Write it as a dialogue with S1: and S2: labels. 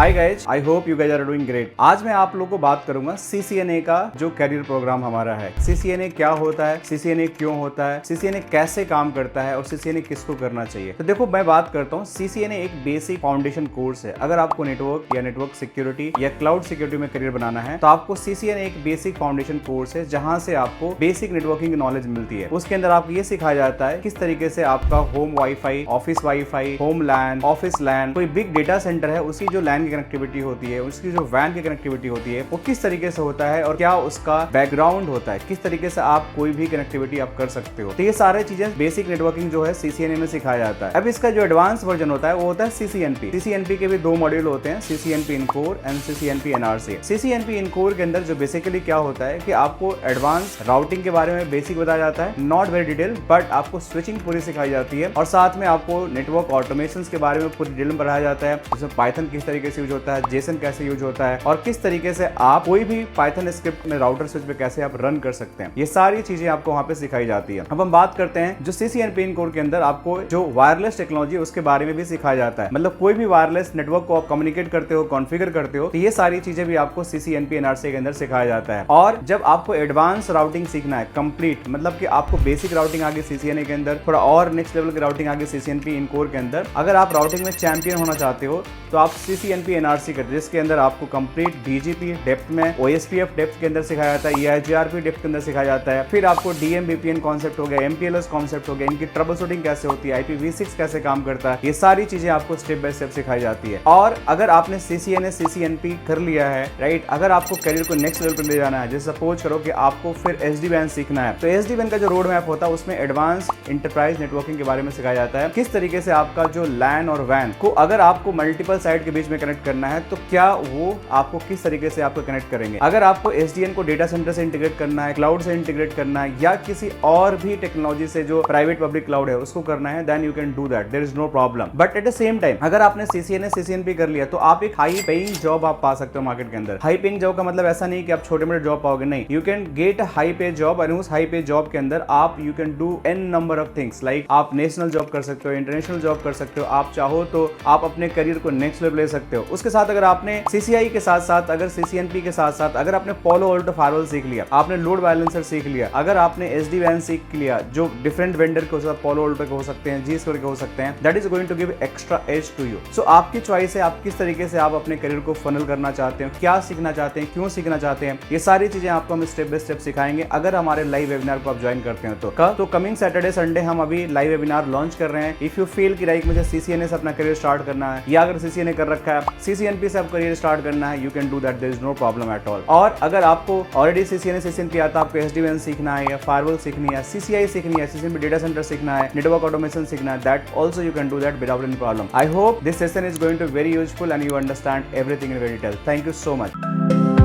S1: Hi guys, I hope you guys are doing great. आज मैं आप लोगों को बात करूंगा CCNA का जो कैरियर प्रोग्राम हमारा है। CCNA क्या होता है, CCNA क्यों होता है, CCNA कैसे काम करता है और CCNA किसको करना चाहिए। तो देखो, मैं बात करता हूँ, CCNA एक बेसिक फाउंडेशन कोर्स है। अगर आपको नेटवर्क या नेटवर्क सिक्योरिटी या क्लाउड सिक्योरिटी में करियर बनाना है तो आपको CCNA एक बेसिक फाउंडेशन कोर्स है, जहां से आपको बेसिक नेटवर्किंग नॉलेज मिलती है। उसके अंदर आपको ये सिखाया जाता है किस तरीके से आपका home WiFi, office WiFi, home LAN, office LAN, कोई बिग डेटा सेंटर है उसकी जो लैन कनेक्टिविटी होती है, उसकी जो वैन की कनेक्टिविटी होती है, वो किस तरीके से होता है और क्या उसका बैकग्राउंड होता है, किस तरीके से आप कोई भी कनेक्टिविटी आप कर सकते हो। तो ये सारे चीजें बेसिक नेटवर्किंग जो है CCNA में सिखाया जाता है। अब इसका जो एडवांस वर्जन होता है वो होता है CCNP। CCNP के भी दो मॉड्यूल होते हैं, CCNP in core and CCNP NRC। CCNP in core के अंदर जो बेसिकली क्या होता है कि आपको एडवांस राउटिंग के बारे में बेसिक बताया जाता है, नॉट वेरी डिटेल, बट आपको स्विचिंग पूरी सिखाई जाती है और साथ में आपको नेटवर्क ऑटोमेशन के बारे में पूरी डिटेल में पढ़ाया जाता है, जिसमें पाइथन किस तरीके से यूज होता है, जेसन कैसे यूज होता है और किस तरीके से आप कोई भी पाइथन स्क्रिप्ट में राउटर स्विच पे कैसे आप रन कर सकते हैं। ये सारी चीजें आपको वहां पे सिखाई जाती है। अब हम बात करते हैं जो CCNP इन कोर के अंदर आपको जो वायरलेस टेक्नोलॉजी है उसके बारे में भी सिखाया जाता है। मतलब कोई भी वायरलेस नेटवर्क को आप कम्युनिकेट करते हो, कॉन्फ़िगर करते हो, तो ये सारी चीजें भी आपको CCNP NRC के अंदर सिखाया जाता है। और जब आपको एडवांस राउटिंग सीखना है कंप्लीट, मतलब कि आपको बेसिक राउटिंग आगे CCNA के अंदर, थोड़ा और नेक्स्ट लेवल की राउटिंग आगे CCNP इन कोर के अंदर, अगर आप राउटिंग में चैंपियन होना चाहते हो तो आप CCNP NRC करते, जिसके अंदर आपको कंप्लीट BGP डेप्थ में, OSPF डेप्थ के अंदर सिखाया जाता है, EIGRP डेप्थ के अंदर सिखाया जाता है। फिर आपको DMVPN कॉन्सेप्ट हो गया, MPLS कॉन्सेप्ट हो गया, इनकी ट्रबल शूटिंग कैसे होती है, IPv6 कैसे काम करता है, ये सारी चीजें आपको स्टेप बाय स्टेप सिखाई जाती है। और अगर आपने CCNA CCNP कर लिया है, राइट, अगर आपको करियर को नेक्स्ट लेवल पर ले जाना है, जैसे सपोज करो कि आपको फिर SD-WAN सीखना है, तो SD-WAN का जो रोड मैप होता है उसमें एडवांस इंटरप्राइज नेटवर्किंग के बारे में सिखाया जाता है, किस तरीके से आपका जो LAN और WAN को अगर आपको मल्टीपल साइट के बीच में कनेक्ट करना है तो क्या वो आपको किस तरीके से आपको कनेक्ट करेंगे। अगर आपको SDN को डेटा सेंटर से इंटीग्रेट करना है, क्लाउड से इंटीग्रेट करना है या किसी और भी टेक्नोलॉजी से जो प्राइवेट पब्लिक क्लाउड है उसको करना है, then you can do that, there is no problem. But at the same time अगर आपने CCNA CCNP कर लिया तो आप एक हाई पेइंग जॉब आप पा सकते हो मार्केट के अंदर। हाई पेइंग जॉब का मतलब ऐसा नहीं कि आप छोटे मोटे जॉब पाओगे, नहीं, you can get a high पे जॉब और उस हाई पे जॉब के अंदर आप you can do n number of things, like आप नेशनल जॉब कर सकते हो, इंटरनेशनल जॉब कर सकते हो, आप चाहो तो आप अपने करियर को नेक्स्ट लेवल ले सकते हो। उसके साथ अगर आपने CCI के साथ साथ, अगर CCNP के साथ साथ अगर आपने Palo Alto फायरवॉल सीख लिया, आपने लोड बैलेंसर सीख लिया, अगर आपने SD-WAN सीख लिया, जो डिफरेंट वेंडर के हो सकते हैं, Palo Alto के हो सकते हैं, G-Skill के हो सकते हैं, that is going to give extra edge to you. So आपकी चॉइस है, आप किस तरीके से आप अपने करियर को फनल करना चाहते हैं, क्या सीखना चाहते हैं, क्यों सीखना चाहते हैं, ये सारी चीजें आपको हम स्टेप बाय स्टेप सिखाएंगे अगर हमारे लाइव वेबिनार को आप ज्वाइन करते हैं तो कमिंग सैटरडे संडे हम अभी लाइव वेबिनार लॉन्च कर रहे हैं। इफ यू फील कि लाइक मुझे CCNA से अपना करियर स्टार्ट करना है, या अगर CCNA कर रखा है, CCNP से आप करियर स्टार्ट करना है, you can do that, there is no problem at all. और अगर आपको ऑलरेडी CCNA CCNP आता है, आपको SD-WAN सीखना है या फायरवॉल सीखनी है, CCI सीखनी है, CCNP डेटा सेंटर सीखना है, नेटवर्क ऑटोमेशन सीखना है, that also you can do that without any problem. I hope this session is going to very useful and you understand everything in very detail. Thank you so much.